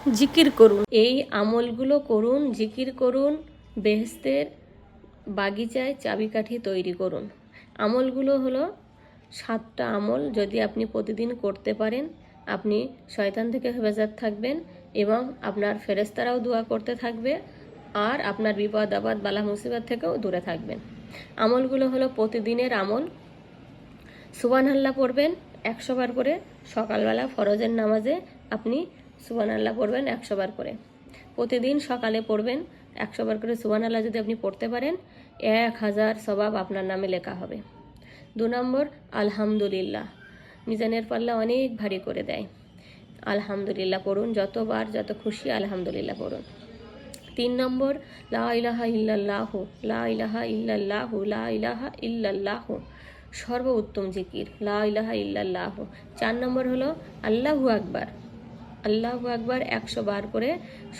জিকির করুন। এই আমলগুলো করুন, জিকির করুন, বেহেশতের বাগিচায় চাবিকাঠি তৈরি করুন। আমলগুলো হলো 7টা আমল। যদি আপনি প্রতিদিন করতে পারেন, আপনি শয়তান থেকে হেফাজত থাকবেন এবং আপনার ফেরেশতারাও দোয়া করতে থাকবে, আর আপনার বিপদ আপদ বালা মুসিবত থেকেও দূরে থাকবেন। আমলগুলো হলো প্রতিদিনের আমল। সুবহানাল্লাহ পড়বেন 100 বার করে। সকালবেলা ফরজের নামাজে আপনি সুবহানাল্লাহ পড়বেন 100 বার করে। প্রতিদিন সকালে পড়বেন 100 বার করে সুবহানাল্লাহ। যদি আপনি পড়তে পারেন 1000 সওয়াব আপনার নামে লেখা হবে। 2 নম্বর আলহামদুলিল্লাহ, মিজানের পাল্লা অনেক ভারী করে দেয়। আলহামদুলিল্লাহ পড়ুন, যতবার যত খুশি আলহামদুলিল্লাহ পড়ুন। 3 নম্বর লা ইলাহা ইল্লাল্লাহু, লা ইলাহা ইল্লাল্লাহু, লা ইলাহা ইল্লাল্লাহু, সর্ব উত্তম জিকির লা ইলাহা ইল্লাল্লাহু। 4 নম্বর হলো আল্লাহু আকবার। আল্লাহু আকবার 100 বার করে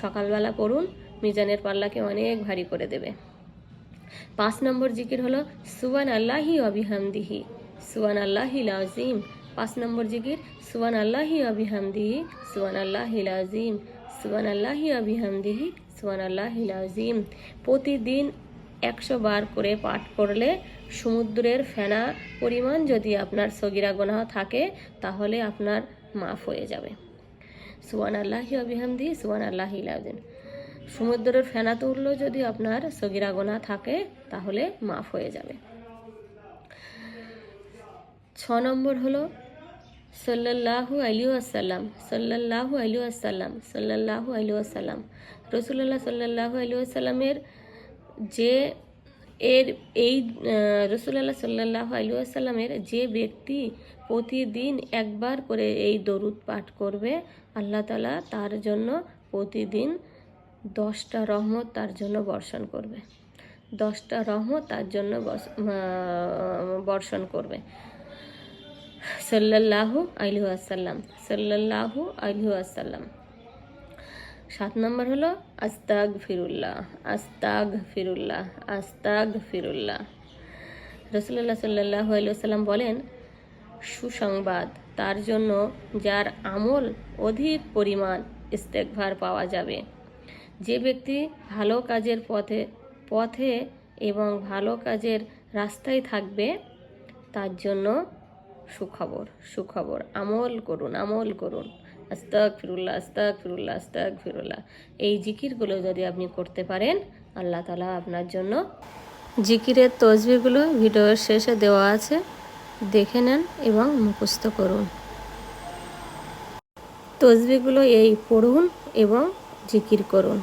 সকালবেলা পড়ুন, মিজানের পাল্লাকে অনেক ভারী করে দেবে। 5 নম্বর জিকির হলো সুবহানাল্লাহি ওয়া বিহামদিহি, সুবহানাল্লাহিল আযীম। 5 নম্বর জিকির সুবহানাল্লাহি ওয়া বিহামদিহি, সুবহানাল্লাহিল আযীম, সুবহানাল্লাহি ওয়া বিহামদিহি, সুবহানাল্লাহিল আযীম। প্রতিদিন 100 বার করে পাঠ করলে সমুদ্রের ফেনা পরিমাণ যদি আপনার সগীরা গুনাহ থাকে, তাহলে আপনার মাফ হয়ে যাবে। সুবহানাল্লাহি ওয়া বিহামদিহি, সুবহানাল্লাহিল আযীম। সমুদ্রের ফেনা তুললো যদি আপনার সগীরা গুনাহ থাকে, তাহলে মাফ হয়ে যাবে। 6 নম্বর হলো সাল্লাল্লাহু আলাইহি ওয়াসাল্লাম, সাল্লাল্লাহু আলাইহি ওয়াসাল্লাম, সাল্লাল্লাহু আলাইহি ওয়াসাল্লাম। রাসূলুল্লাহ সাল্লাল্লাহু আলাইহি ওয়াসাল্লামের যে এই রাসূলুল্লাহ সাল্লাল্লাহু আলাইহি ওয়াসাল্লামের যে ব্যক্তি প্রতিদিন একবার করে এই দরুদ পাঠ করবে, আল্লাহ তাআলা তার জন্য প্রতিদিন 10টা রহমত তার জন্য বর্ষণ করবে। 10টা রহমত তার জন্য বর্ষণ করবে। সাল্লাল্লাহু আলাইহি ওয়াসাল্লাম, সাল্লাল্লাহু আলাইহি ওয়াসাল্লাম। 7 নম্বর হলো আস্তাগফিরুল্লাহ, আস্তাগফিরুল্লাহ, আস্তাগফিরুল্লাহ। রাসূলুল্লাহ সাল্লাল্লাহু আলাইহি ওয়াসাল্লাম বলেন, সুসংবাদ তার জন্য যার আমল অধিক পরিমাণ ইস্তেগফার পাওয়া যাবে। যে ব্যক্তি ভালো কাজের পথে এবং ভালো কাজের রাস্তায় থাকবে, তার জন্য সুখবর, সুখবর। আমল করুন, আমল করুন। আস্তাগফিরুল্লাহ, আস্তাগফিরুল্লাহ, আস্তাগফিরুল্লাহ। এই জিকিরগুলো যদি আপনি করতে পারেন, আল্লাহ তাআলা আপনার জন্য। জিকিরের তসবিহগুলো ভিডিওর শেষে দেওয়া আছে, দেখে নেন এবং মুখস্থ করুন। তসবিহগুলো এই পড়ুন এবং জিকির করুন।